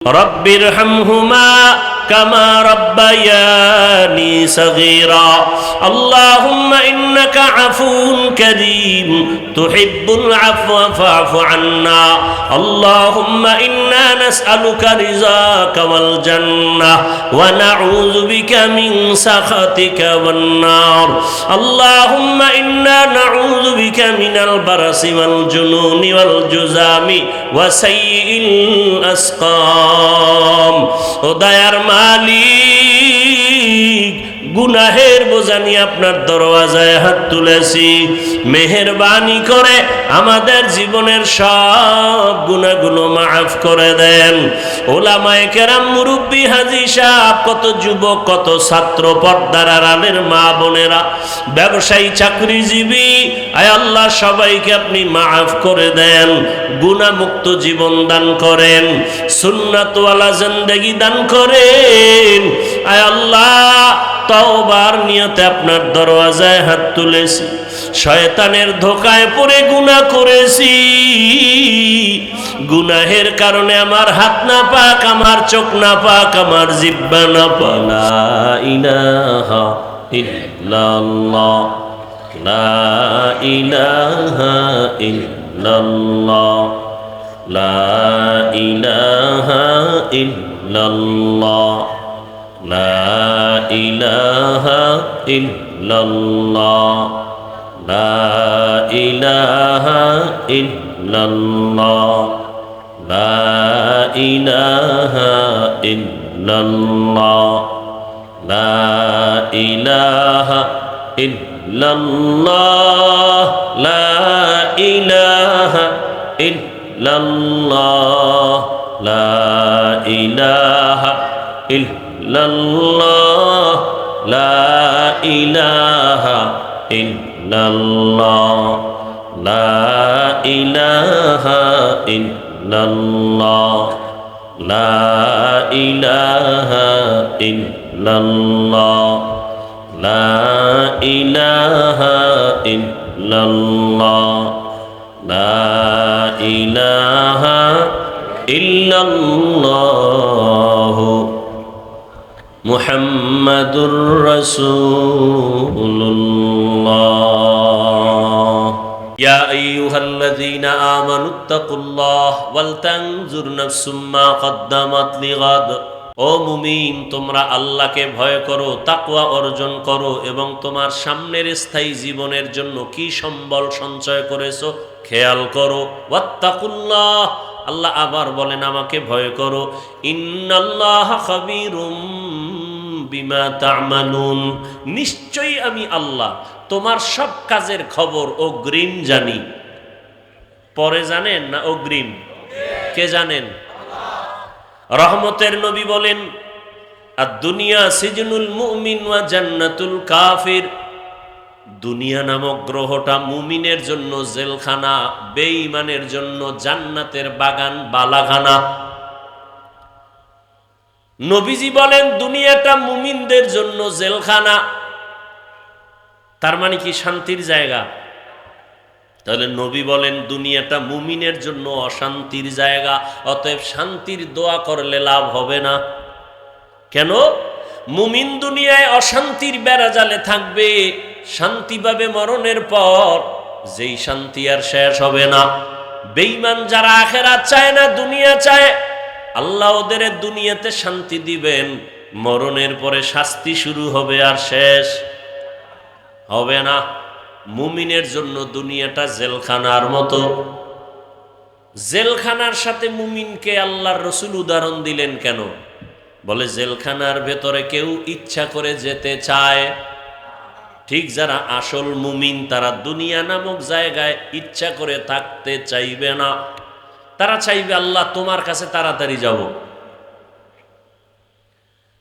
রব্বিরহামহুমা কামা রাব্বায়ানি সগীরা আল্লাহুম্মা ইন্নাকা আফুউন কারীম তুহিব্বুল আফওয়া ফা'ফু আন্না আল্লাহুম্মা ইন্না নাসআলুকা রিযাকা ওয়াল জান্নাহ ওয়া নাউযু বিকা মিন সাখাতিকা ওয়ান নার আল্লাহুম্মা ইন্না নাউযু বিকা মিনাল বারাসি ওয়াল জুনুনি ওয়াল জুযামি ওয়া সাইয়্যিল আসকাম। ও দয়ার মালিক, গুনাহের বোঝা নিয়ে আপনার দরওয়াজায় হাত তুলেছি, মেহেরবানি করে আমাদের জীবনের সব গুনাহগুলো মাফ করে দেন। ওলামায়ে কেরাম, মুরব্বী, হাজী সাহেব, কত যুবক, কত ছাত্র, পর্দার আড়ালের মা বোনেরা, ব্যবসায়ী, চাকরিজীবী, আয় আল্লাহ সবাইকে আপনি মাফ করে দেন, গুনাহমুক্ত জীবন দান করেন, সুন্নাতওয়ালা জিন্দেগি দান করেন। আয় আল্লাহ, তওবার নিয়তে আপনার দরওয়াজায় হাত তুলেছি, শয়তানের ধোকায় পড়ে গুনাহ করেছি, গুনাহের কারণে আমার হাত না পাক, আমার চোখ না পাক, আমার জিহ্বা না পাক। লা ইলাহা ইল্লাল্লাহ, লা ইলাহা ইল্লাল্লাহ, লা ইলাহা ইল্লাল্লাহ, লা ইলাহা ইল্লাল্লাহ, লা ইলাহা ইল্লাল্লাহ, লা ইলাহা ইল্লাল্লাহ, লা ইলাহা ইল্লাল্লাহ, লা ইলাহা ইল্লাল্লাহ, লা ইলাহা ইল্লাল্লাহ, লা ইলাহা ইল্লাল্লাহ, লা ইলাহা ইল্লাল্লাহ, লা ইলাহা ইল্লাল্লাহ, লা ইলাহা ইল্লাল্লাহ, লা ইলাহা ইল্লাল্লাহ মুহাম্মাদুর রাসূলুল্লাহ। ইয়া আইয়ুহাল্লাযীনা আমানুত্তাকুল্লাহ ওয়াল তানজুর নাফসুম মা কদ্দামাত লিগাদ। ও মুমিন, তোমরা আল্লাহকে ভয় করো, তাকওয়া অর্জন করো এবং তোমার সামনের স্থায়ী জীবনের জন্য কি সম্বল সঞ্চয় করেছো খেয়াল করো। ওয়াত্তাকুল্লাহ, আল্লাহ আবার বলেন আমাকে ভয় করো। ইন্নাল্লাহা খাবীরুম বিমা তা'মালুন, নিশ্চয়ই আমি আল্লাহ তোমার সব কাজের খবর অগ্রিম জানি। পরে জানেন না অগ্রিম? কে জানেন? রহমতের নবী বলেন, আদ-দুনিয়া সিজনুল মুমিন ওয়া জান্নাতুল কাফির। দুনিয়া নামক গ্রহটা মুমিনের জন্য জেলখানা, বেঈমানের জন্য জান্নাতের বাগান, বালাখানা। নবীজি বলেন দুনিয়াটা মুমিনদের জন্য জেলখানা, তার মানে কি শান্তির জায়গা? তাহলে নবী বলেন দুনিয়াটা মুমিনের জন্য অশান্তির জায়গা, অতএব শান্তির দোয়া করলে লাভ হবে না। কেন? মুমিন দুনিয়ায় অশান্তির বেড়াজালে থাকবে, শান্তি পাবে মরণের পর, যেই শান্তি আর শেষ হবে না। বেঈমান যারা আখিরাত চায় না, দুনিয়া চায়, আল্লাহ ওদের দুনিয়াতে শান্তি দিবেন, মরণের পরে শাস্তি শুরু হবে, আর শেষ হবে না। মুমিনের জন্য দুনিয়াটা জেলখানার মতো। জেলখানার সাথে মুমিনকে আল্লাহর রাসূল উদাহরণ দিলেন কেন? বলে জেলখানার ভেতরে কেউ ইচ্ছা করে যেতে চায়, ঠিক যারা আসল মুমিন তারা দুনিয়া নামক জায়গায় ইচ্ছা করে থাকতে চাইবে না। তারা চাইবে আল্লাহ তোমার কাছে তাড়াতাড়ি যাব।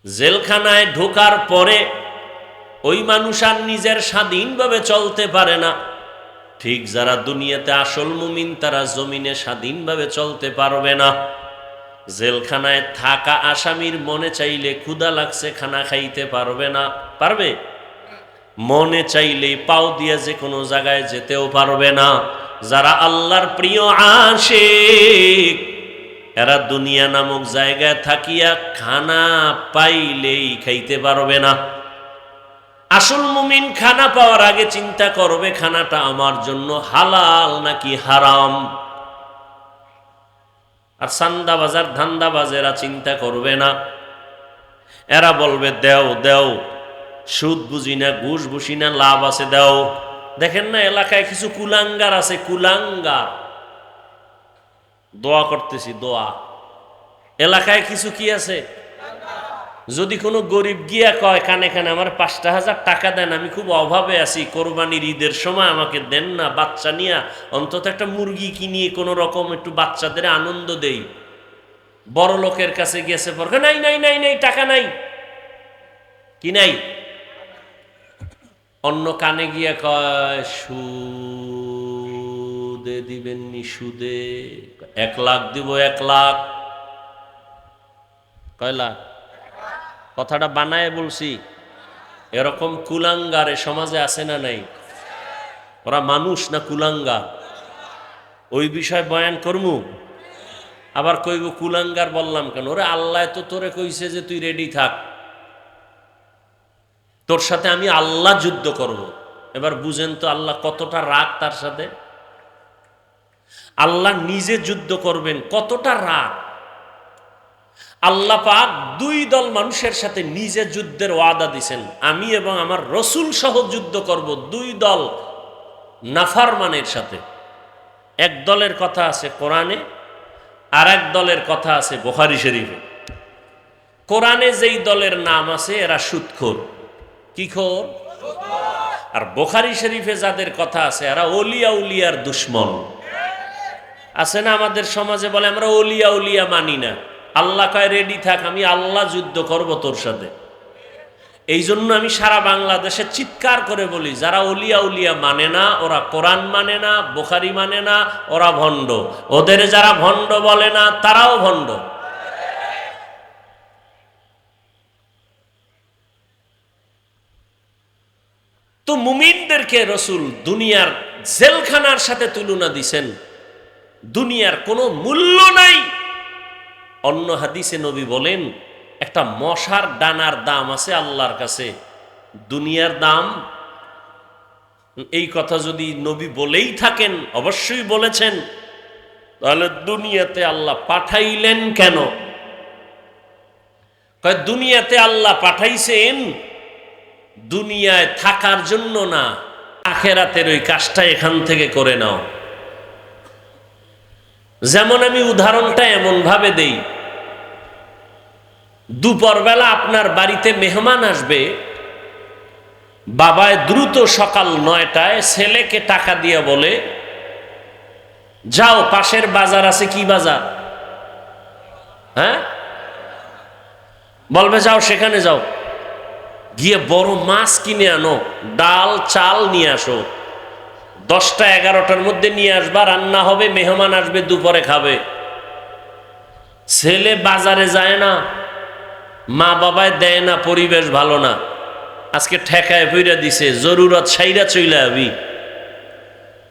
জেলখানায় ঢোকার পরে ওই মানুষ আর নিজের স্বাধীনভাবে চলতে পারে না। ঠিক যারা দুনিয়াতে আসল মুমিন তারা জমিনে স্বাধীনভাবে চলতে পারবে না। জেলখানায় থাকা আসামির মনে চাইলে ক্ষুধা লাগছে খানা খাইতে পারবে না, পারবে? মনে চাইলেই পাও দিয়ে যে কোনো জায়গায় যেতেও পারবে না। যারা আল্লাহর প্রিয় আশিক এরা দুনিয়া নামক জায়গায় থাকিয়া খানা পাইলেই খাইতে পারবে না। আসল মুমিন খানা পাওয়ার আগে চিন্তা করবে খানাটা আমার জন্য হালাল নাকি হারাম। আর সান্দাবাজার ধান্দাবাজেরা চিন্তা করবে না, এরা বলবে দেও দেও, সুদ বুঝি না, ঘুষ বুঝি না, লাভ আছে দেও। দেখেন না এলাকায় কিছু কুলাঙ্গার আছে, কুলাঙ্গার। দোয়া করতেছি, দোয়া। এলাকায় কিছু কি আছে, যদি কোনো গরিব গিয়া কয় কানে কানে আমার ৫,০০০ টাকা দেন, আমি খুব অভাবে আছি, কোরবানির ঈদের সময় আমাকে দেন না, বাচ্চা নিয়ে অন্তত একটা মুরগি কিনিয়ে কোনো রকম একটু বাচ্চাদের আনন্দ দেই। বড় লোকের কাছে গিয়েছে পর নাই নাই নাই নাই টাকা নাই, কি নাই। অন্য কানে গিয়া কয় সুদে দিবেন নি, সুদে ১ লাখ দিব, ১ লাখ। কয় লাখ? কথাটা বানায় বলছি। এরকম কুলাঙ্গারে সমাজে আছে না নাই? ওরা মানুষ না কুলাঙ্গার? ওই বিষয় বয়ান করমু। আবার কইব কুলাঙ্গার বললাম কেন? ওরে আল্লাহ তো তোরে কইছে যে তুই রেডি থাক, তোর সাথে আমি আল্লাহ যুদ্ধ করব। এবার বুঝেন তো আল্লাহ কতটা রাগ তার সাথে। আল্লাহ নিজে যুদ্ধ করবেন, কতটা রাগ। আল্লাহ পাক ২ দল মানুষের সাথে নিজে যুদ্ধের ওয়াদা দিছেন, আমি এবং আমার রসুল সহ যুদ্ধ করব ২ দল নাফরমানের সাথে। এক দলের কথা আছে কোরআনে, আর এক দলের কথা আছে বুখারী শরীফে। কোরআনে যেই দলের নাম আছে এরা সুদখোর, কি খোর? আর বুখারী শরীফে যাদের কথা আছে এরা ওলিয়া উলিয়ার দুশ্মন। আছে না আমাদের সমাজে বলে আমরা ওলিয়া উলিয়া মানি না। আল্লাহ কয় রেডি থাক, আমি আল্লাহ যুদ্ধ করব তোর সাথে। এই জন্য আমি সারা বাংলাদেশে চিৎকার করে বলি, যারা ওলিয়া উলিয়া মানে না, ওরা কোরআন মানে না, বুখারী মানে না, ওরা ভণ্ড। ওদের যারা ভণ্ড বলে না তারাও ভণ্ড। তো মুমিনদেরকে রসুল দুনিয়ার জেলখানার সাথে তুলনা দিছেন, দুনিয়ার কোনো মূল্য নাই। অন্য হাদিসে নবী বলেন একটা মশার ডানার দাম আছে আল্লাহর কাছে, দুনিয়ার দাম। এই কথা যদি নবী বলেই থাকেন, অবশ্যই বলেছেন, তাহলে দুনিয়াতে আল্লাহ পাঠাইলেন কেন? কয় দুনিয়াতে আল্লাহ পাঠাইছেন দুনিয়ায় থাকার জন্য না, আখেরাতের ওই কাজটা এখান থেকে করে নাও। যেমন আমি উদাহরণটা এমন ভাবে দেই, দুপুরবেলা আপনার বাড়িতে মেহমান আসবে, বাবায় দ্রুত সকাল ৯টায় ছেলেকে টাকা দিয়ে বলে যাও পাশের বাজার আছে, কি বাজার? হ্যাঁ, বলবে যাও সেখানে যাও, গিয়ে বড় মাছ কিনে আনো, ডাল চাল নিয়ে আসো, 10টা 11টার মধ্যে নিয়ে আসবা, রান্না হবে, মেহমান আসবে, দুপুরে খাবে। ছেলে বাজারে যায় না, মা বাবায় দেয় না, পরিবেশ ভালো না, আজকে ঠেকায় ফিরা দিছে, জরুরত সাইরা চইলা আবি।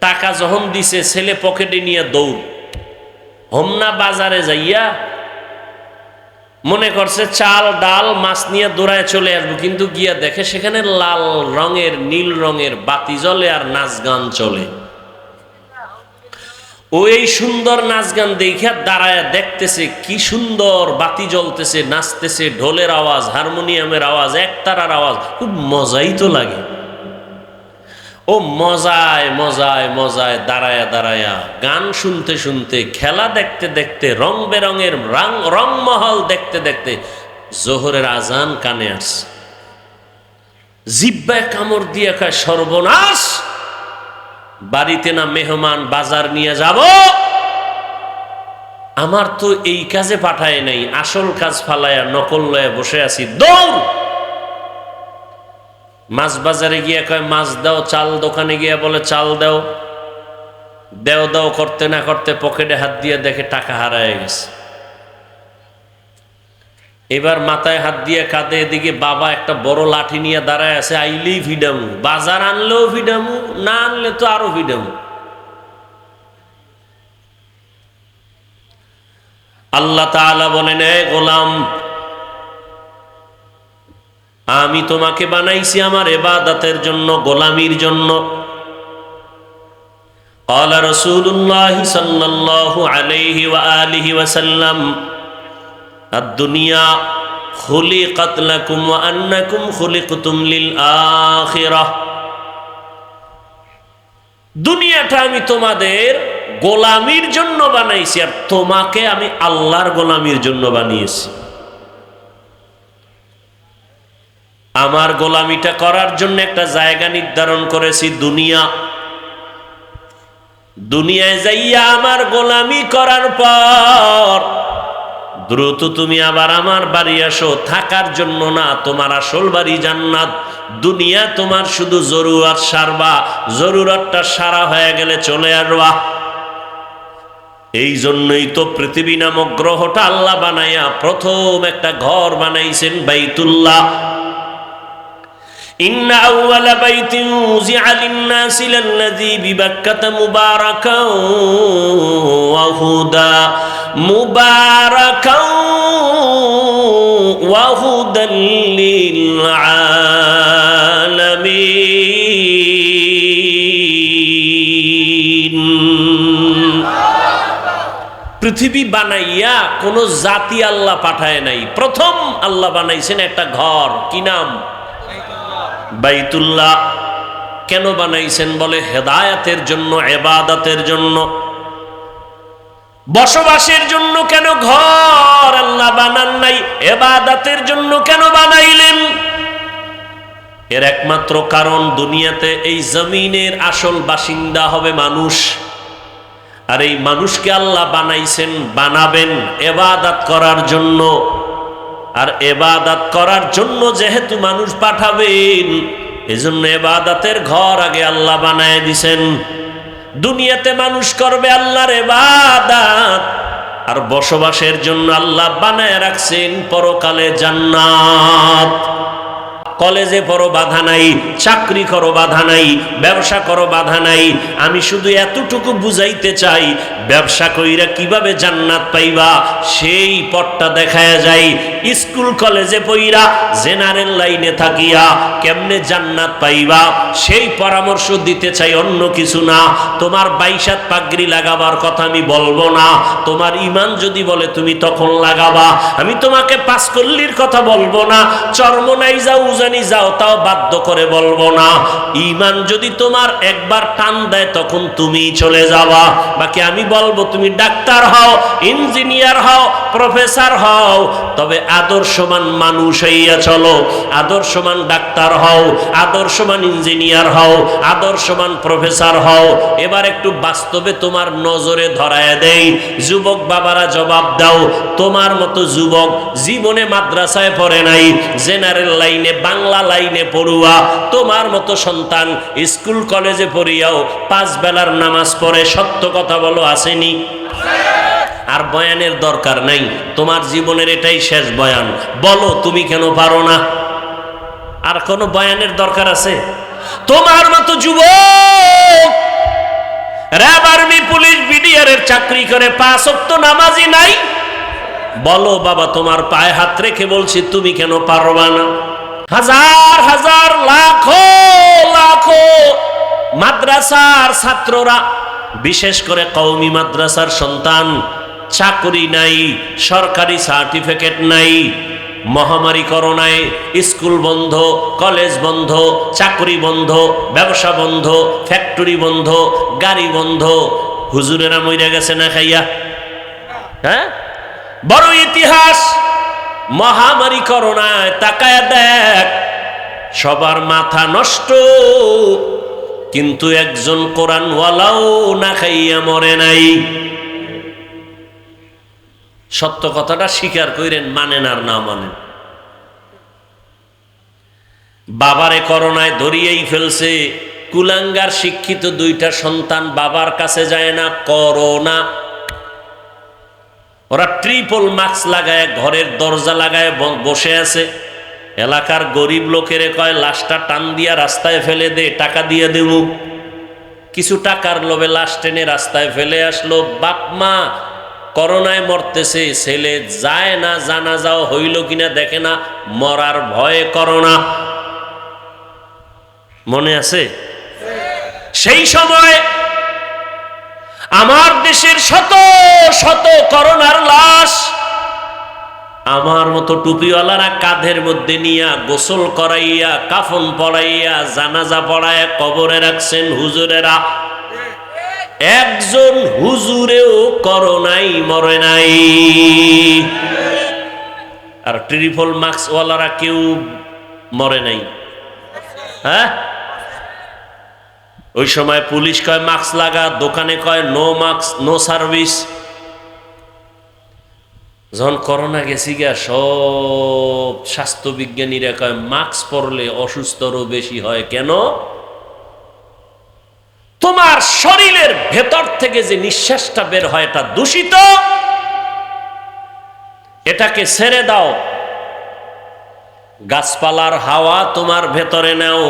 টাকা যখন দিছে ছেলে পকেটে নিয়ে দৌড়, হোমনা বাজারে যাইয়া মনে করছে চাল ডাল মাছ নিয়ে দৌড়ায় চলে আসবো, কিন্তু গিয়া দেখে সেখানে লাল রঙের নীল রঙের বাতি জ্বলে আর নাচ গান চলে। ওই সুন্দর নাচ গান দেখা দাঁড়ায় দেখতেছে, কি সুন্দর বাতি জ্বলতেছে, নাচতেছে, ঢোলের আওয়াজ, হারমোনিয়ামের আওয়াজ, একতারার আওয়াজ, খুব মজাই তো লাগে। ও মজায় মজায় মজায় দাঁড়ায়া দাঁড়ায়া গান শুনতে শুনতে, খেলা দেখতে দেখতে, রং বেরঙের রংমহল দেখতে দেখতে জোহরের আজান কানে আসছে। জিব্বায় কামড় দিয়ে কয় সর্বনাশ, বাড়িতে না মেহমান, বাজার নিয়ে যাব, আমার তো এই কাজে পাঠায় নাই, আসল কাজ ফালায়া নকল লয়ে বসে আছি, দৌড়। মাছ বাজারে গিয়ে কয় মাছ দাও, চাল দোকানে গিয়ে বলে চাল দাও, দেও দাও করতে না করতে পকেটে হাত দিয়ে দেখে টাকা হারায় গেছে। এবার মাথায় হাত দিয়ে কাঁদে, এদিকে বাবা একটা বড় লাঠি নিয়ে দাঁড়ায় আছে, আইলেই ভিডামু, বাজার আনলেও ভিডামু, না আনলে তো আরো ভিডামু। আল্লাহ তাআলা বলেন, হে গোলাম, আমি তোমাকে বানাইছি আমার ইবাদতের জন্য, গোলামির জন্য। قال رسول الله صلى الله عليه وآله وسلم الدنيا خلقت لكم وأنكم خلقتم للآخرة। দুনিয়াটা আমি তোমাদের গোলামির জন্য বানাইছি, আর তোমাকে আমি আল্লাহর গোলামির জন্য বানিয়েছি। আমার গোলামিটা করার জন্য একটা জায়গা নির্ধারণ করেছি, দুনিয়া। দুনিয়ায় যাইয়া আমার গোলামি করার পর দ্রুত তুমি আবার আমার বাড়ি আসো, থাকার জন্য না, তোমার আসল বাড়ি জান্নাত। দুনিয়া তোমার শুধু জরুরত সারবা, জরুরতটা সারা হয়ে গেলে চলে আসবা। এই জন্যই তো পৃথিবী নামক গ্রহটা আল্লাহ বানাইয়া প্রথম একটা ঘর বানাইছেন, বাইতুল্লাহ। إن أول بيت وضع للناس للذي ببكة مباركا وهدى للعالمين। পৃথিবী বানাইয়া কোন জাতি আল্লাহ পাঠায় নাই, প্রথম আল্লাহ বানাইছেন একটা ঘর। কি নাম? বাইতুল্লাহ। কেন বানাইছেন? বলে হেদায়েতের জন্য, ইবাদতের জন্য, বসবাসের জন্য। কেন ঘর আল্লাহ বানান নাই? ইবাদতের জন্য কেন বানাইলেন? এর একমাত্র কারণ, দুনিয়াতে এই জমিনের আসল বাসিন্দা হবে মানুষ, আর এই মানুষকে আল্লাহ বানাইছেন, বানাবেন ইবাদত করার জন্য। আর ইবাদত করার জন্য যেহেতু মানুষ পাঠাবেন, এজন্য ইবাদতের ঘর আগে আল্লাহ বানায় দিছেন। দুনিয়াতে মানুষ করবে আল্লাহর ইবাদত, আর বসবাসের জন্য আল্লাহ বানায় রাখছেন পরকালে জান্নাত। কলেজে পড়ো বাধা নাই, চাকরি করো বাধা নাই, ব্যবসা করো বাধা নাই। আমি শুধু এতটুকু বুঝাইতে চাই, ব্যবসা কইরা কিভাবে জান্নাত পাইবা সেই পথটা দেখায়া যায়। স্কুল কলেজে পড়া জেনারেল লাইনে থাকিয়া কেমনে জান্নাত পাইবা সেই পরামর্শ দিতে চাই, অন্য কিছু না। তোমার 22 পাগড়ি লাগাবার কথা আমি বলবো না। তোমার ইমান যদি বলে তুমি তখন লাগাবা। আমি তোমাকে 5 কল্লির কথা বলবো না। চরমনাই যাও, উজানি যাও, তাও বাধ্য করে বলবো না। ইমান যদি তোমার একবার টান দেয় তখন তুমি চলে যাবা। বাকি আমি বলবো তুমি ডাক্তার হও, ইঞ্জিনিয়ার হও, প্রফেসর হও, তবে আদর্শবান মানুষ হইয়া চলো। আদর্শবান ডাক্তার হও, আদর্শবান ইঞ্জিনিয়ার হও, আদর্শবান প্রফেসর হও। এবার একটু বাস্তবে তোমার নজরে ধরায় দেই। যুবক বাবারা জবাব দাও, তোমার মতো যুবক জীবনে মাদ্রাসায় পড়ে নাই, জেনারেল লাইনে বাংলা লাইনে পড়ুয়া তোমার মতো সন্তান স্কুল কলেজে পড়িয়াও 5 বেলার নামাজ পড়ে, সত্য কথা বলো আসেনি? আর বয়ানের দরকার নাই, তোমার জীবনের এটাই শেষ বয়ান। বলো তুমি কেন পারো না? আর কোনো বয়ানের দরকার আছে? তোমার মতো যুবক র্যাব, আর্মি, পুলিশ, বিডিআর এর চাকরি করে 5 ওয়াক্ত নামাজি নাই। বলো বাবা, তোমার পায়ে হাত রেখে বলছি, তুমি কেন পারবা না? হাজার হাজার লাখো লাখো মাদ্রাসার ছাত্ররা, বিশেষ করে কওমি মাদ্রাসার সন্তান, চাকরি নাই, সরকারি সার্টিফিকেট নাই। মহামারী করোনায় স্কুল বন্ধ, কলেজ বন্ধ, চাকরি বন্ধ, ব্যবসা বন্ধ, ফ্যাক্টরি বন্ধ, গাড়ি বন্ধ। হুজুরেরা মইরা গেছে না খাইয়া? হ্যাঁ, বড় ইতিহাস। মহামারী করোনায় তাকায় দেখ, সবার মাথা নষ্ট, কিন্তু একজন কোরআনওয়ালাও না খাইয়া মরে নাই। সত্য কথাটা স্বীকার কইরেন, মানেন আর না মানেন। বাবারে করোনায় ধরিয়েই ফেলছে। কুলাঙ্গার শিক্ষিত 2টা সন্তান বাবার কাছে যায় না, করোনা। ওরা ট্রিপল মাস্ক লাগায় ঘরের দরজা লাগায় বসে আছে। এলাকার গরিব লোকের কয় লাশটা টান দিয়া রাস্তায় ফেলে দে, টাকা দিয়ে দেব। কিছু টাকার লোভে লাশ টেনে রাস্তায় ফেলে আসলো। বাপ মা করোনায় মরতেছে, ছেলে যায় না, জানাজাও হইল কিনা দেখে না, মরার ভয়ে করোনা। মনে আছে? সেই সময় আমার দেশের শত শত করোনার লাশ আমার মতো টুপিওয়ালারা কাঁধের মধ্যে নিয়া গোসল করাইয়া, কাফন পড়াইয়া, জানাজা পড়াইয়া কবরে রাখছেন হুজুরেরা। একজন হুজুরেও করোনাই মরে নাই। আর ট্রিপল মাস্কওয়ালারা কেউ মরে নাই। হ্যাঁ, ওই সময় পুলিশ কয় মাস্ক লাগা, দোকানে কয় নো মাস্ক নো সার্ভিস। যখন করোনা গেছি গিয়া সব স্বাস্থ্যবিজ্ঞানীরা কয় মাস্ক পরলে অসুস্থরও বেশি হয়। কেন? তোমার শরীরের ভেতর থেকে যে নিঃশ্বাসটা বের হয় এটা দূষিত, এটাকে ছেড়ে দাও, গাছপালার হাওয়া তোমার ভেতরে নাও।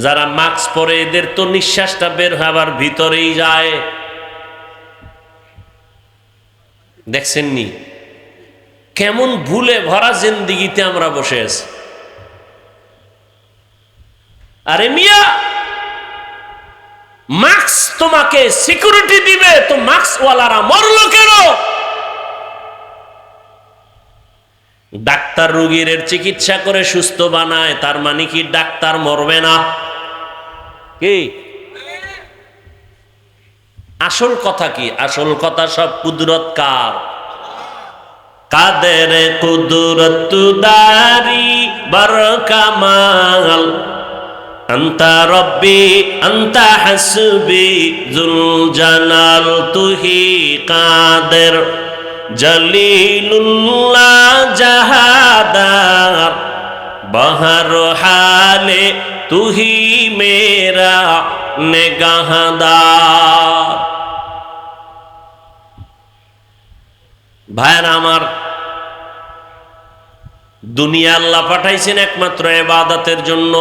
যারা মাস্ক পরে এদের তো নিঃশ্বাসটা বের হয় আবার ভিতরেই যায়। দেখছেননি কেমন ভুলে ভরা জিন্দিগিতে আমরা বসে আছি। আরে মিয়া, মাস্ক তোমাকে সিকিউরিটি দিবে, তো মাস্কওয়ালারা মরলো কেন? ডাক্তার রোগীর চিকিৎসা করে সুস্থ বানায়, তার মানে কি ডাক্তার মরবে না? কি আসল কথা? কি আসল কথা? সব কুদরত কার? কাদের কুদরত দারি বার কামাল, আন্তা রব্বি আন্তা হাসবি জুল জালাল, তুহি কাদের জলিলুল্লাহ জাহাদার, বহর হালে তুহি মেরা নেগাহদার। ভাইরা আমার, দুনিয়া আল্লাহ পাঠাইছেন একমাত্র ইবাদতের জন্য,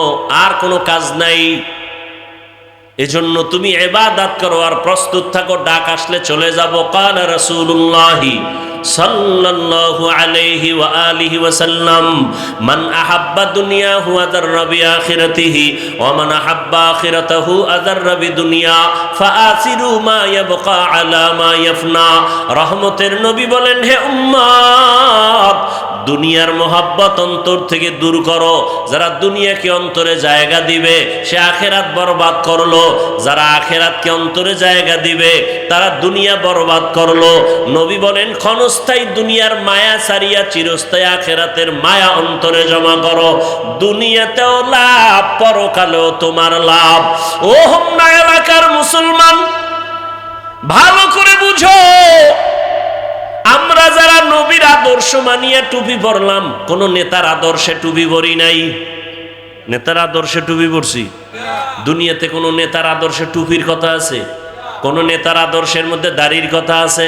আর কোনো কাজ নাই। এজন্য তুমি ইবাদত করো আর প্রস্তুত থাকো, ডাক আসলে চলে যাব। কালা রাসূলুল্লাহি সাল্লাল্লাহু আলাইহি ওয়া আলিহি ওয়া সাল্লাম, মান আহাব্বা দুনিয়াহু আযাররা বিআখিরাতিহি ওয়া মান আহাব্বা আখিরাতাহু আযাররা বিদুনিয়া ফাআসিরু মা ইয়াবকা আলা মা ইয়াফনা। রহমতের নবী বলেন, হে উম্মত, দুনিয়ার মোহাব্বত অন্তর থেকে দূর করো। যারা দুনিয়াকে অন্তরে জায়গা দিবে সে আখেরাত বরবাদ করলো, যারা আখেরাতকে অন্তরে জায়গা দিবে তারা দুনিয়া বরবাদ করলো। নবী বলেন, ক্ষণস্থায়ী দুনিয়ার মায়া ছাড়িয়া চিরস্থায়ী আখেরাতের মায়া অন্তরে জমা করো। দুনিয়াতেও লাভ, পরকালেও তোমার লাভ। ও হোমনা এলাকার মুসলমান, ভালো করে বুঝো, আমরা যারা নবীর আদর্শ মানিয়ে টুপি পরলাম, কোন নেতার আদর্শে টুপি পরি নাই। নেতার আদর্শে টুপি পরছি? দুনিয়াতে কোন নেতার আদর্শে টুপির কথা আছে? কোন নেতার আদর্শের মধ্যে দাড়ির কথা আছে?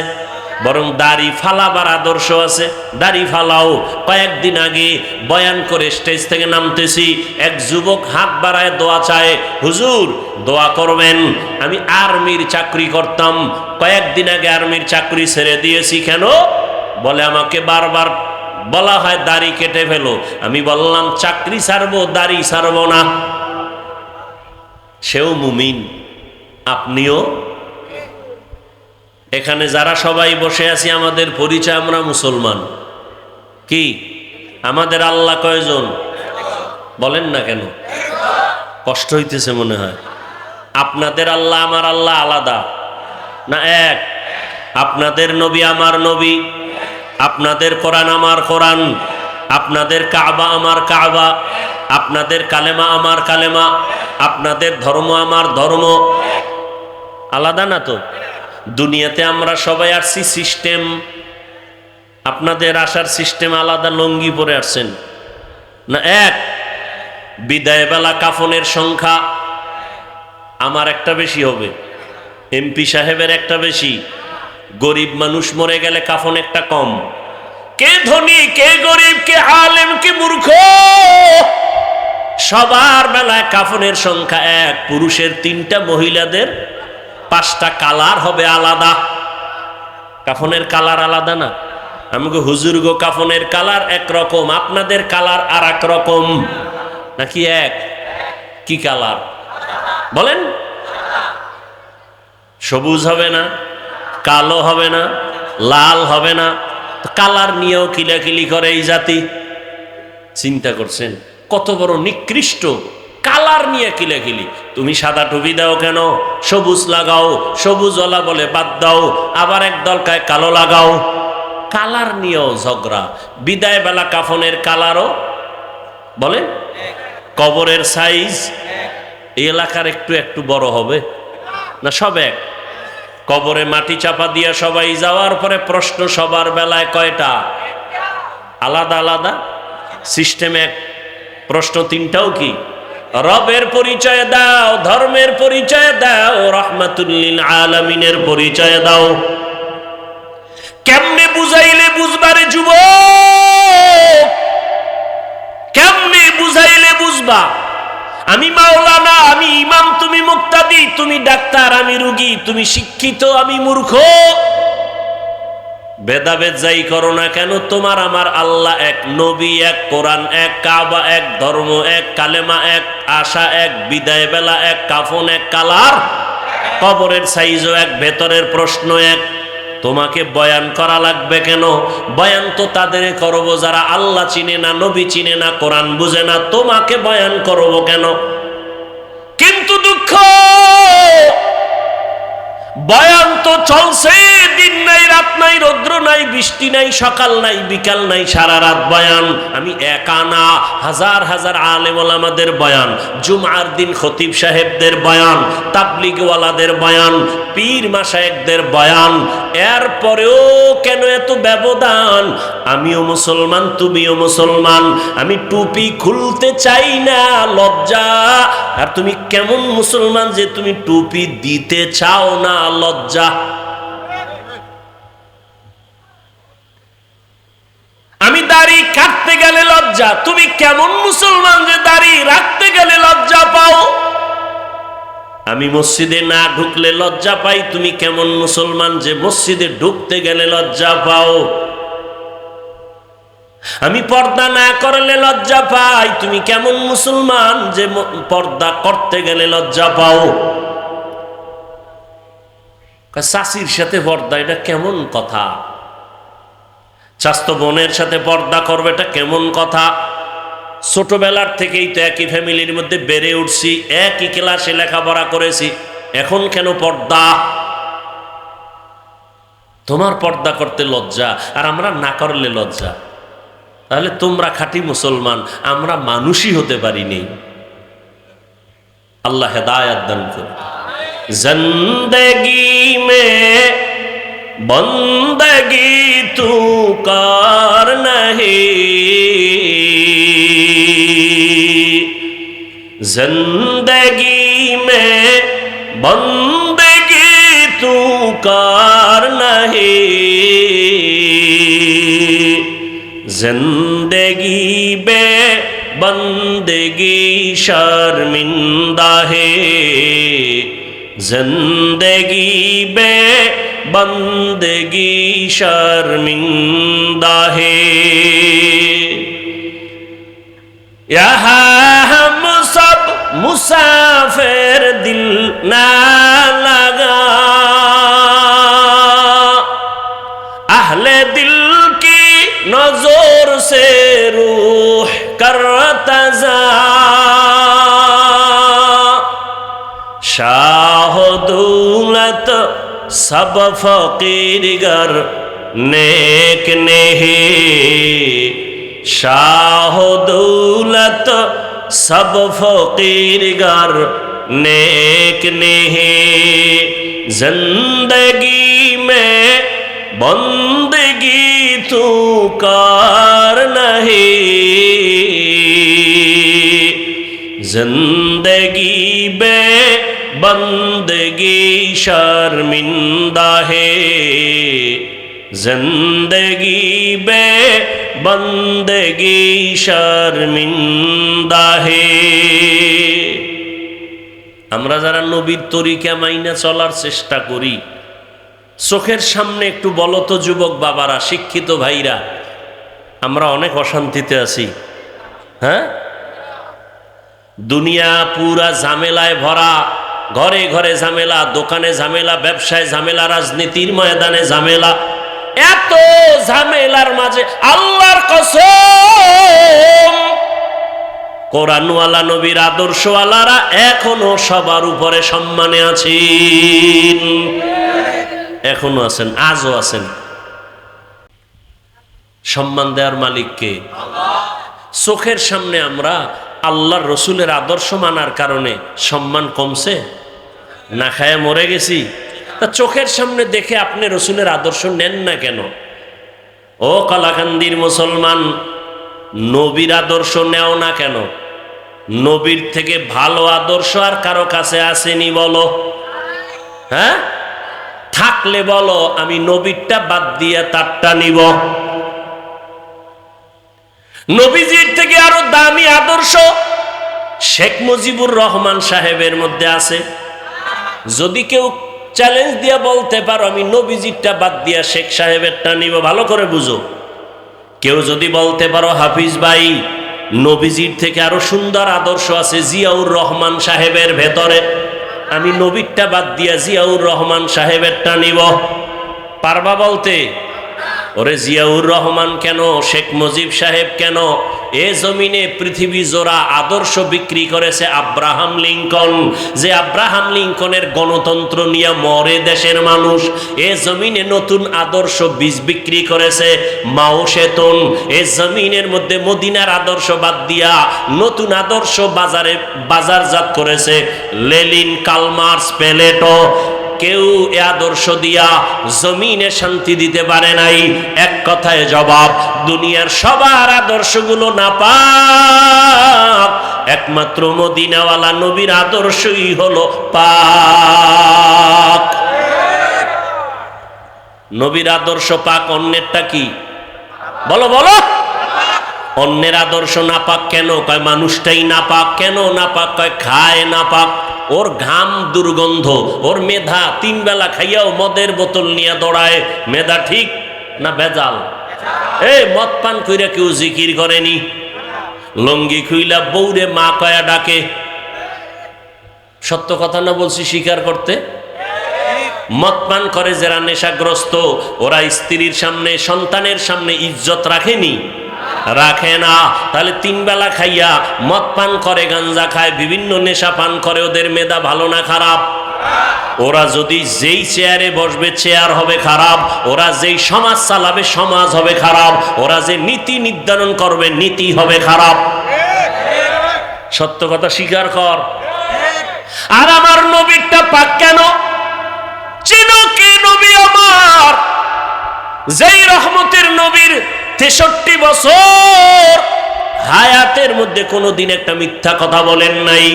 বরং দাড়ি ফালাবার আদর্শ আছে। দাড়ি ফালাও। কয়েকদিন আগে বয়ান করে স্টেজ থেকে নামতেছি, এক যুবক হাত বাড়ায় দোয়া চায়, হুজুর দোয়া করবেন, আমি আর্মির চাকরি করতাম, কয়েকদিন আগে আর্মির চাকরি ছেড়ে দিয়েছি। কেন? বলে আমাকে বারবার বলা হয় দাড়ি কেটে ফেলো। আমি বললাম চাকরি ছাড়বো, দাড়ি ছাড়বো না। সেও মুমিন, আপনিও। এখানে যারা সবাই বসে আছি আমাদের পরিচয়, আমরা মুসলমান। কি আমাদের আল্লাহ কয়জন? বলেন না কেন? কষ্ট হইতেছে মনে হয়। আপনাদের আল্লাহ আমার আল্লাহ আলাদা না? এক। আপনাদের নবী আমার নবী, আপনাদের কোরআন আমার কোরআন, আপনাদের কাবা আমার কাবা, আপনাদের কালেমা আমার কালেমা, আপনাদের ধর্ম আমার ধর্ম। আলাদা না তো? দুনিয়াতে আমরা সবাই আসছি সিস্টেম, আপনাদের আসার সিস্টেম আলাদা। লঙ্গি পরে আসছেন না? এক। বিদায় বেলা কাফনের সংখ্যা আমার একটা বেশি হবে, এমপি সাহেবের একটা বেশি, গরিব মানুষ মরে গেলে কাফন একটা কম। কে ধনী, কে গরিব, কে আলেম, কে মূর্খ, সবার বেলায় কাফনের সংখ্যা এক। পুরুষের 3টা, মহিলাদের 5টা, কালার হবে আলাদা। কাফনের কালার আলাদা না? আমাকে হুজুর গো কাফনের কালার একরকম, আপনাদের কালার আর এক রকম নাকি এক? কি কালার বলেন? সবুজ হবে না, কালো হবে না, লাল হবে না, কালার নিয়েও কিলাকিলি করে এই জাতি। চিন্তা করছেন কত বড় নিকৃষ্ট, কালার নিয়ে কিলাকিলি। তুমি সাদা টুপি দাও কেন, সবুজ লাগাও, সবুজওয়ালা বলে বাদ দাও, আবার এক দলকায় কালো লাগাও, কালার নিয়েও ঝগড়া। বিদায় বেলা কাফনের কালারও বলেন, কবরের সাইজ এই এলাকার একটু একটু বড় হবে না, সব এক। কবরে মাটি চাপা দিয়া সবাই যাওয়ার পরে প্রশ্ন সবার বেলায় কয়টা? আলাদা আলাদা সিস্টেম এক। প্রশ্ন তিনটাও কি? রবের পরিচয় দাও, ধর্মের পরিচয় দাও, রাহমাতুল লিল আলামিনের পরিচয় দাও। কেমনে বুঝাইলে বুঝবারে যুবক, কেমনে বুঝাইলে বুঝবা? আমি মাওলানা, আমি ইমাম, তুমি মুক্তাদি, তুমি ডাক্তার, আমি রুগী, তুমি শিক্ষিত, আমি মূর্খ। ভেদাভেদ যাই করো না কেন, তোমার আমার আল্লাহ এক, নবী এক, কোরআন এক, কাবা এক, ধর্ম এক, কালেমা এক, আশা এক, বিদায় বেলা এক, কাফন এক, কালার, কবরের সাইজও এক, ভেতরের প্রশ্ন এক। তোমাকে বয়ান করা লাগবে কেন? বয়ান তো তাদের করবো যারা আল্লাহ চিনে না, নবী চিনে না, কোরআন বুঝে না। তোমাকে বয়ান করবো কেন? কিন্তু দুঃখ, বয়ান তো চলছে, দিন নাই রাত নাই, রৌদ্র নাই বৃষ্টি নাই, সকাল নাই বিকাল নাই, সারা রাত বয়ান। আমি একা না, হাজার হাজার আলেম ওলামাদের বয়ান, জুমার দিন খতিব সাহেবদের বয়ান, তাবলিগওয়ালাদের বয়ান, পীর মাশায়েখদের বয়ান। এরপরেও কেন এত ব্যবধান? আমিও মুসলমান, তুমিও মুসলমান, আমি টুপি খুলতে চাই না, লজ্জা। আর তুমি কেমন মুসলমান যে তুমি টুপি দিতে চাও না, লজ্জা। আমি দাড়ি কাটতে গেলে লজ্জা, তুমি কেমন মুসলমান যে দাড়ি রাখতে গেলে লজ্জা পাও? আমি মসজিদে না ঢুকলে লজ্জা পাই, তুমি কেমন মুসলমান যে মসজিদে ঢুকতে গেলে লজ্জা পাও? আমি পর্দা না করলে লজ্জা পাই, তুমি কেমন মুসলমান যে পর্দা করতে গেলে লজ্জা পাও? চাচির সাথে পর্দা, এটা কেমন কথা? চাস্তো বোনের সাথে পর্দা করবে, এটা কেমন কথা? ছোটবেলার থেকেই তো একই ফ্যামিলির মধ্যে বেড়ে উঠছি, একই ক্লাসে লেখাপড়া করেছি, এখন কেন পর্দা? তোমার পর্দা করতে লজ্জা আর আমরা না করলে লজ্জা। তাহলে তোমরা খাঁটি মুসলমান, আমরা মানুষই হতে পারিনি। আল্লাহ হেদায়েত দান করুন। জিন্দেগি মে বন্দগি তু কার নহি, जिंदगी में बंदगी तू कार नहीं, जिंदगी बे बंदगी शर्मिंदा है, जिंदगी बे बंदगी शर्मिंदा है। यहाँ हम सब मुसाफिर, दिल ना लगा, अहले दिल की नजर से रूह करता जा, शाह दौलत सब फकीर गर नेक नहीं, शाह दौलत सब फकीर गर नेक नहीं, जिंदगी में बंदगी तू कार नहीं, जिंदगी में बंदगी शर्मिंदा है, जिंदगी में बंदगी शर्मिंदा है। আমরা যারা নবীর তরিকা মাইনা চলার চেষ্টা করি, চোখের সামনে একটু বলো তো যুবক বাবারা, শিক্ষিত ভাইরা, আমরা অনেক অশান্তিতে আছি। হ্যাঁ, দুনিয়া পুরা ঝামেলায় ভরা, ঘরে ঘরে ঝামেলা, দোকানে ঝামেলা, ব্যবসায় ঝামেলা, রাজনীতির ময়দানে ঝামেলা। এত ঝামেলার মাঝে আল্লাহর কসম, কোরআনওয়ালা নবীর আদর্শওয়ালারা এখনো সবার উপরে সম্মানে আছেন, এখনো আছেন, আজও আছেন। সম্মান দেওয়ার মালিককে চোখের সামনে আমরা আল্লাহর রসুলের আদর্শ মানার কারণে সম্মান কমছে, না খায় মরে গেছি। তা চোখের সামনে দেখে আপনি রসুলের আদর্শ নেন না কেন? ও কালাকান্দির মুসলমান, নবীর আদর্শ নেও না কেন? নবীর থেকে ভালো আদর্শ আর কারো কাছে আসেনি বলো? হ্যাঁ, থাকলে বলো, আমি নবীরটা বাদ দিয়ে তারটা নিব। নবীজির থেকে আরো দামি আদর্শ শেখ মুজিবুর রহমান সাহেবের মধ্যে আছে। যদি কেউ চ্যালেঞ্জ দিয়ে বলতে পারো আমি নবীজিরটা বাদ দিয়া শেখ সাহেবেরটা নিব, ভালো করে বুঝো। কেউ যদি বলতে পারো হাফিজ ভাই নবীজির থেকে আরো সুন্দর আদর্শ আছে জিয়াউর রহমান সাহেবের ভেতরে, আমি নবীরটা বাদ দিয়া জিয়াউর রহমান সাহেবেরটা নিব, পারবা বলতে? ওরে জিয়াউর রহমান কেন, শেখ মুজিব সাহেব কেন, এ জমিনে পৃথিবী জোড়া আদর্শ বিক্রি করেছে আব্রাহাম লিঙ্কন, যে আব্রাহাম লিঙ্কনের গণতন্ত্র নিয়ে মরে দেশের মানুষ। এ জমিনে নতুন আদর্শ বীজ বিক্রি করেছে মাও সেতুন। এ জমিনের মধ্যে মদিনার আদর্শ বাদ দিয়া নতুন আদর্শ বাজারজাত করেছে লেনিন, কালমার্স, প্লেটো। কেউ এ আদর্শ দিয়া জমিনে শান্তি দিতে পারে নাই। এক কথায় জবাব, দুনিয়ার সবার আদর্শগুলো নাপাক, একমাত্র মদিনাওয়ালা নবীর আদর্শই হলো পাক। নবীর আদর্শ পাক, অন্যেরটা কি? বলো বলো। অন্যের আদর্শ নাপাক কেন? কয় মানুষটাই নাপাক। কেন নাপাক? কয় খায় নাপাক, ওর ঘাম দুর্গন্ধ, ওর মেধা, 3 বেলা খাইয়াও মদের বোতল নিয়ে দৌড়ায়। মেধা ঠিক না ভেজাল? এই মদ পান কইরা কেউ জিকির করেনি, লঙ্গি খুইলা বউরে মা কয়া ডাকে। সত্য কথা না বলছি স্বীকার করতে? মদ পান করে যারা নেশাগ্রস্ত, ওরা স্ত্রীর সামনে, সন্তানের সামনে ইজ্জত রাখেনি? রাখে না। তাহলে 3 বেলা খাইয়া মদ পান করে, গাঞ্জা খায়, বিভিন্ন নেশা পান করে, ওদের মেধা ভালো না খারাপ? ওরা যদি যেই চেয়ারে বসবে চেয়ার হবে খারাপ, ওরা যেই সমাজ চালাবে সমাজ হবে খারাপ, ওরা যে নীতি নির্ধারণ করবে নীতি হবে খারাপ। সত্য কথা স্বীকার কর। আর আমার নবীরটা পাক কেন? চিনো কি নবী আমার? যেই রহমতের নবীর 63 বছর হায়াতের মধ্যে কোনোদিন একটা মিথ্যা কথা বলেন নাই।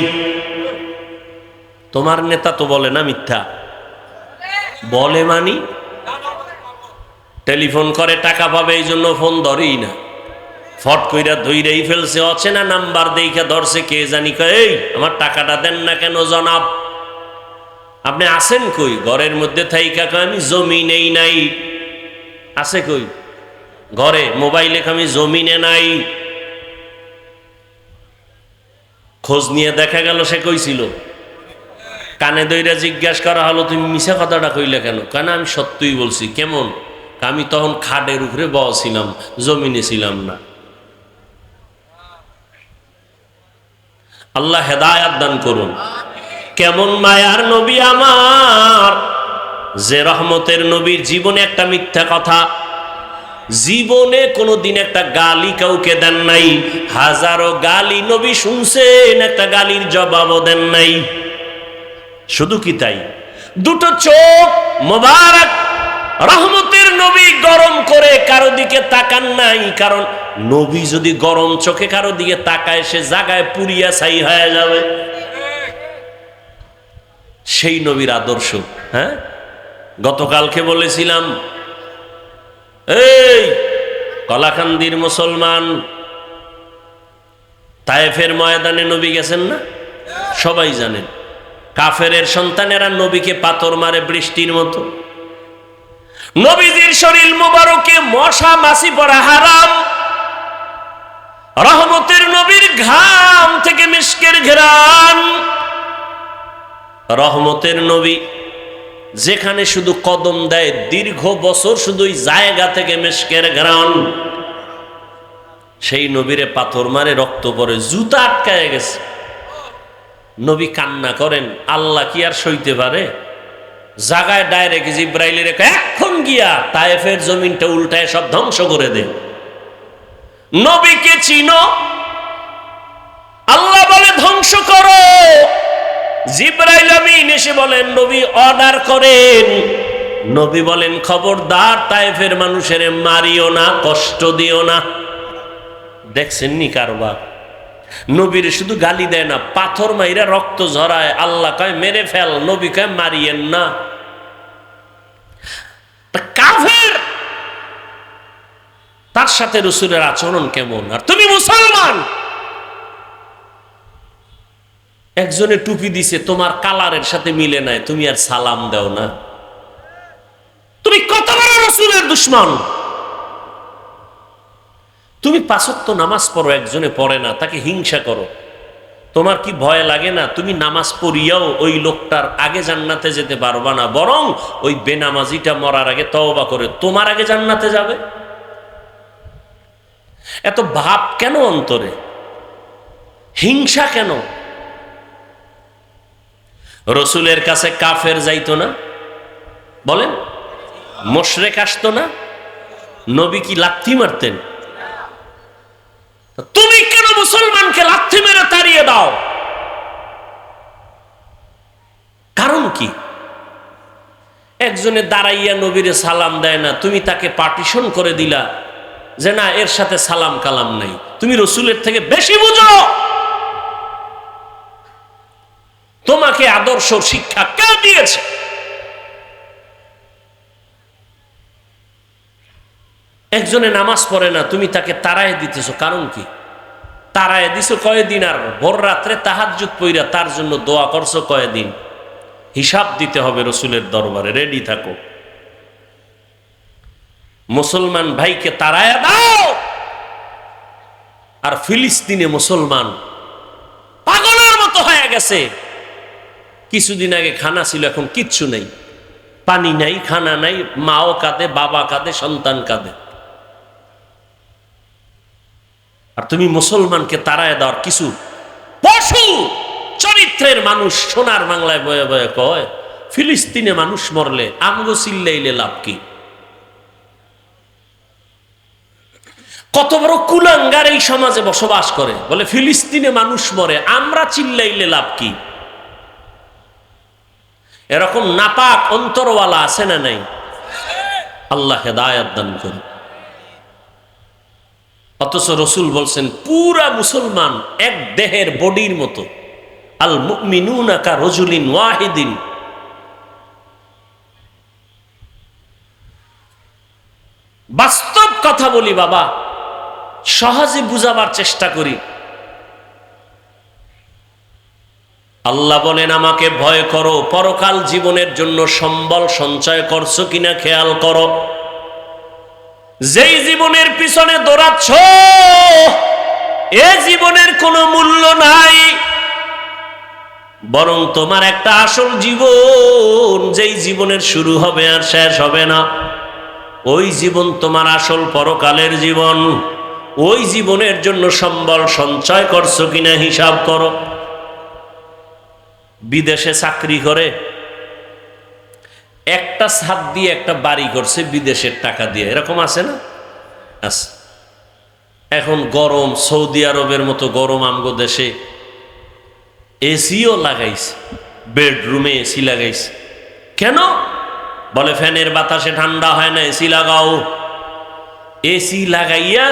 তোমার নেতা তো বলে না মিথ্যা? বলে মানি? টেলিফোন করে টাকা পাবে এই জন্য ফোন ধরেই না, ফট কইরা ধইরেই ফেলছে, অচেনা নাম্বার দেইখা ধরছে, কে জানি কয় এই আমার টাকাটা দেন না কেন জনাব? আপনি আছেন কই? ঘরের মধ্যে থাইকা কয় আমি জমিনেই নাই। আছে কই? ঘরে। মোবাইলে আমি জমিনে নাই। খোঁজ নিয়ে দেখা গেল সে কইছিল। কানে দইরা জিজ্ঞাসা করা হলো তুমি মিছা কথাটা কইলে কেন? কেন আমি সত্যই বলছি। কেমন? আমি তখন খাটের উপরে বসছিলাম, জমিনে ছিলাম না। আল্লাহ হেদায়াত দান করুন। কেমন মায়ার নবী আমার, যে রহমতের নবীর জীবনে একটা মিথ্যা কথা, জীবনে কোনোদিন একটা গালি কাউকে দেন নাই। হাজারো গালি নবী শুনছেন, একটা গালির জবাবও দেন নাই। শুধু কি তাই, দুটো চোখ মোবারক রহমতের নবী গরম করে কারো দিকে তাকান নাই। কারণ নবী যদি গরম চোখে কারো দিকে তাকায়, সে জায়গায় পুরিয়া ছাই হয়ে যাবে। সেই নবীর আদর্শ। হ্যাঁ, গতকালকে বলেছিলাম, এই কলাকান্দির মুসলমান, তায়েফের ময়দানে নবী গেছেন না? সবাই জানেন। কাফেরের সন্তানেরা নবীকে পাথর মারে বৃষ্টির মতো। নবীজির শরীর মুবারকে মশা মাছি পড়া হারাম। রহমতের নবীর ঘাম থেকে মিশকের ঘ্রাণ। রহমতের নবী যেখানে শুধু কদম দেয় দীর্ঘ বছর শুধু ওই জায়গা থেকে মিশকের ঘ্রাণ। সেই নবীরে পাথর মারে রক্ত পড়ে, জুতা আটকায় গেছে। নবী কান্না করেন, আল্লাহ কি আর সইতে পারে? জাগায় ডাইরেক্ট জিব্রাইলের এখন গিয়া তায়েফের জমিনটা উল্টায় সব ধ্বংস করে দে। নবীকে চিনো? আল্লাহ বলে ধ্বংস করো। জিব্রাইল আমিন এসে বলেন নবী অর্ডার করেন। নবী বলেন খবরদার তায়েফের মানুষের মারিও না, কষ্ট দিও না। দেখছেন নি কারবার? নবীর শুধু গালি দেয় না, পাথর মাইরা রক্ত ঝরায়। আল্লাহ কয় মেরে ফেল, নবী কয় মারিয়েন না। কাফের, তার সাথে রাসূলের আচরণ কেমন? আর তুমি মুসলমান, একজনে টুপি দিছে তোমার কালারের সাথে মিলে নাই, তুমি আর সালাম দাও না। তুমি কত বড় রাসূলের দুশমন। তুমি ৫ ওয়াক্ত নামাজ পড়ো, একজনে পড়ে না, তাকে হিংসা করো। তোমার কি ভয় লাগে না? তুমি নামাজ পড়িয়াও ওই লোকটার আগে জান্নাতে যেতে পারবা না, বরং ওই বেনামাজিটা মরার আগে তওবা করে তোমার আগে জান্নাতে যাবে। এত ভাব কেন অন্তরে? হিংসা কেন? রসুলের কাছে কাফের যাইতো না? বলেন, মুশরিক আসতো না? নবী কি লাথি মারতেন? তুমি কেন মুসলমানকে লাথি মেরে তাড়িয়ে দাও? কারণ কি? একজনে দাঁড়াইয়া নবীরে সালাম দেয় না, তুমি তাকে পার্টিশন করে দিলা যে না, এর সাথে সালাম কালাম নাই। তুমি রসুলের থেকে বেশি বুঝো। তোমাকে আদর্শ শিক্ষা কে দিয়েছে? একজনে নামাজ পড়ে না, তুমি তাকে তাড়ায় দিতেছো, কারণ কি? তাড়ায় দিছো কয়দিন, আর ভোর রাত্রে তাহাজ্জুদ পইরা তার জন্য দোয়া করছো কয়দিন? হিসাব দিতে হবে রসুলের দরবারে, রেডি থাকো। মুসলমান ভাইকে তাড়ায় দাও। আর ফিলিস্তিনে মুসলমান পাগলের মতো হয়ে গেছে। কিছুদিন আগে খানা ছিল, এখন কিচ্ছু নেই, পানি নাই, খানা নাই, মাও কাঁদে, বাবা কাঁদে, সন্তান কাঁদে। আর তুমি মুসলমানকে তাড়ায় দাও। কিছু পশু চরিত্রের মানুষ সোনার বাংলায় বয়ে বয়ে কয় ফিলিস্তিনে মানুষ মরলে আমগো চিল্লাইলে লাভ কি? কত বড় কুলাঙ্গার এই সমাজে বসবাস করে, বলে ফিলিস্তিনে মানুষ মরে, আমরা চিল্লাইলে লাভ কি? এরকম নাপাক অন্তরওয়ালা আছে না নাই? আল্লাহ হেদায়েত দান করুন। অথচ রসুল বলছেন পুরা মুসলমান এক দেহের বডির মতো। আল মুমিনুনা কা রাজুলিন ওয়াহিদিন। বাস্তব কথা বলি বাবা, সহজে বুঝাবার চেষ্টা করি। আল্লাহ বলেন আমাকে ভয় করো, পরকাল জীবনের জন্য সম্বল সঞ্চয় করছো কিনা খেয়াল করো। যেই জীবনের পিছনে দৌড়াচ্ছ এ জীবনের কোনো মূল্য নাই, বরং তোমার একটা আসল জীবন, যেই জীবনের শুরু হবে আর শেষ হবে না, ওই জীবন তোমার আসল পরকালের জীবন। ওই জীবনের জন্য সম্বল সঞ্চয় করছো কিনা হিসাব করো। বিদেশে চাকরি করে একটা ছাদ দিয়ে একটা বাড়ি করছে বিদেশের টাকা দিয়ে, এরকম আছে না? আছে। এখন গরম, সৌদি আরবের মতো গরম আমগো দেশে এসিও লাগাইছে, বেডরুমে এসি লাগাইছে। কেন? বলে ফ্যানের বাতাসে ঠান্ডা হয় না, এসি লাগাও। এসি লাগাইয়া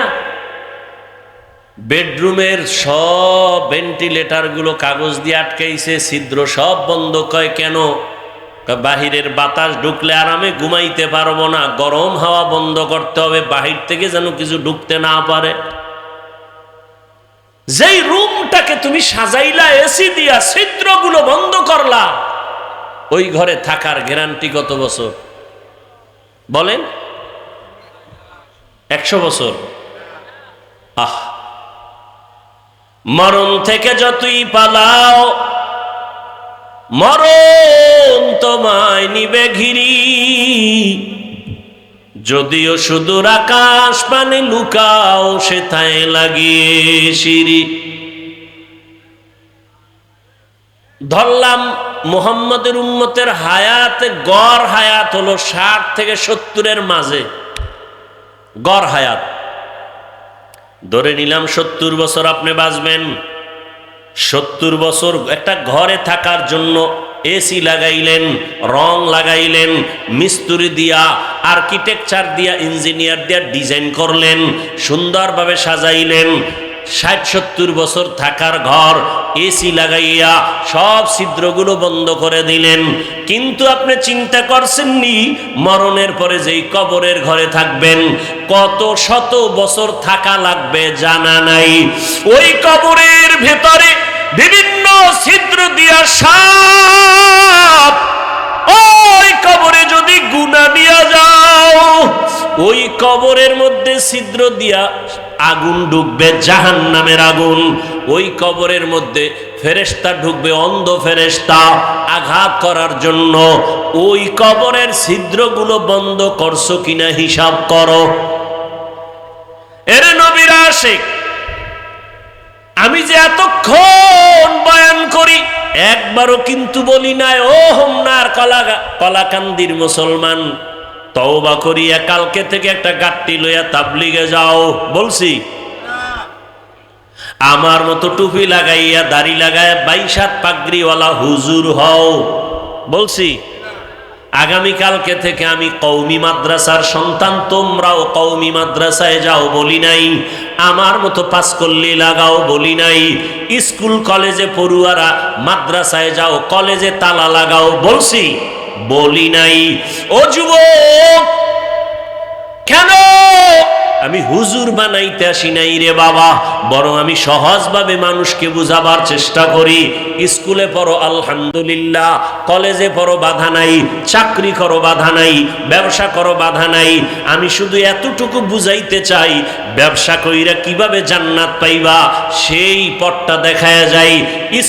বেডরুমের সব ভেন্টিলেটর গুলো কাগজ দিয়ে আটকাইছে, ছিদ্র সব বন্ধ। কয় কেন? বাহিরের বাতাস ঢুকলে আরামে ঘুমাইতে পারবো না, গরম হাওয়া বন্ধ করতে হবে, বাহির থেকে যেন কিছু ঢুকতে না পারে। যেই রুমটাকে তুমি সাজাইলা এসি দিয়া, ছিদ্রগুলো বন্ধ করলা, ওই ঘরে থাকার গ্যারান্টি কত বছর? বলেন 100 বছর। আহ, মরণ থেকে যতই পালাও মরণ তোমায় নিবে ঘিরি, যদিও সুদূর আকাশ পানে লুকাও সেথায় লাগিয়ে সিঁড়ি। ধরলাম মুহাম্মদের উম্মতের হায়াত, গড় হায়াত হলো 60 থেকে 70-এর মাঝে গড় হায়াত। ধরে নিলাম 70 বছর আপনি বাঁচবেন। 70 বছর একটা ঘরে থাকার জন্য এসি লাগাইলেন, রং লাগাইলেন, মিস্ত্রি দিয়া, আর্কিটেকচার দিয়া, ইঞ্জিনিয়ার দিয়া ডিজাইন করলেন, সুন্দরভাবে সাজাইলেন। 60-70 বছর থাকার ঘর এসি লাগাইয়া সব ছিদ্রগুলো বন্ধ করে দিলেন। কিন্তু আপনি চিন্তা করছেননি মরণের পরে যেই কবরের ঘরে থাকবেন কত শত বছর থাকা লাগবে জানা নাই। ওই কবরের ভেতরে বিভিন্ন ছিদ্র দিয়া সাপ, ওই কবরে যদি গুনাহ দিয়া যাও ওই কবরের মধ্যে ছিদ্র দিয়া আগুন ঢুকবে, জাহান্নামের আগুন। ওই কবরের মধ্যে ফেরেশতা ঢুকবে, অন্ধ ফেরেশতা আঘাত করার জন্য। ওই কবরের ছিদ্রগুলো বন্ধ করছো কিনা হিসাব করো। এর নবীর আশিক, আমি যে এতক্ষণ বয়ান করি একবারও কিন্তু বলি নাই ও হোমনার কলাকান্দির মুসলমান তওবা করিয়া কালকে থেকে একটা গাট্টি লইয়া তাবলিগে যাও, বলছি? আমার মতো টুপি লাগাইয়া দাড়ি লাগাইয়া 22 পাগড়িওয়ালা হুজুর হও, বলছি? আগামী কালকে থেকে আমি কওমি মাদ্রাসার সন্তান, তোমরাও কওমি মাদ্রাসায় যাও, বলি নাই? আমার মতো পাঁচকল্লি লাগাও, বলি নাই? স্কুল কলেজে পড়ুয়ারা মাদ্রাসায় যাও, কলেজে তালা লাগাও, বলছি? বলি নাই? ও যুবক, কেন আমি হুজুর বানাইতে আসি নাই রে বাবা, বরং আমি সহজভাবে মানুষকে বুঝাবার চেষ্টা করি। স্কুলে পড়ো আলহামদুলিল্লাহ, কলেজে পড়ো বাধা নাই, চাকরি করো বাধা নাই, ব্যবসা করো বাধা নাই। আমি শুধু এতটুকু বুঝাইতে চাই ব্যবসা কইরা কিভাবে জান্নাত পাইবা সেই পথটা দেখায়া যায়।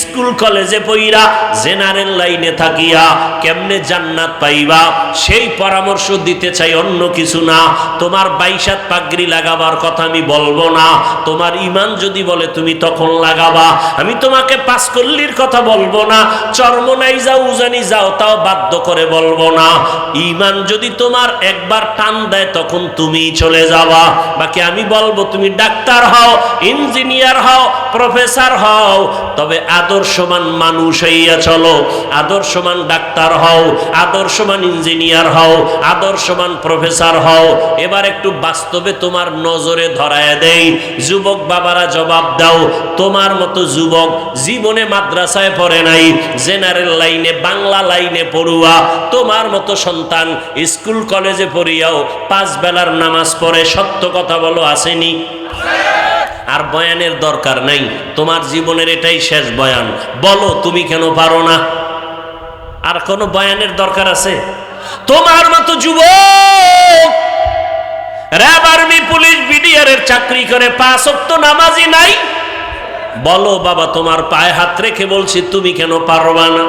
স্কুল কলেজে পড়িরা জেনারেল লাইনে থাকিয়া কেমনে জান্নাত পাইবা সেই পরামর্শ দিতে চাই, অন্য কিছু না। তোমার 22 পাগড়ি লাগাবার কথা আমি বলবো না, তোমার ইমান যদি বলে তুমি তখন লাগাবা। আমি তোমাকে পাঁচকল্লির কথা বলবো না, চরমনাই যাও, উজানি যাও তাও বাধ্য করে বলবো না। ইমান যদি তোমার একবার টান দেয় তখন তুমি চলে যাবা। বাকি আমি বলবো তুমি ডাক্তার হও, ইঞ্জিনিয়ার হও, প্রফেসর হও, তবে আদর্শবান মানুষ হইয়া চলো। আদর্শবান ডাক্তার হও, আদর্শবান ইঞ্জিনিয়ার হও, আদর্শবান প্রফেসর হও। এবার একটু বাস্তবে তোমার নজরে ধরায় দেই। যুবক বাবারা জবাব দাও, তোমার মতো যুবক জীবনে মাদ্রাসায় পড়ে নাই, জেনারেল লাইনে বাংলা লাইনে পড়ুয়া, তোমার মতো সন্তান স্কুল কলেজে পড়িয়াও 5 বেলার নামাজ পড়ে, সত্য কথা বলো আসেনি? আর বয়ানের দরকার নাই, তোমার জীবনের এটাই শেষ বয়ান। বলো তুমি কেন পারো না? আর কোনো বয়ানের দরকার আছে? তোমার মতো যুবক র্যাব, আর্মি, পুলিশ, বিডিআর এর চাকরি করে 5 ওয়াক্ত নামাজি নাই, বলো বাবা তোমার পায়ে হাত রেখে বলছি তুমি কেন পারবা না?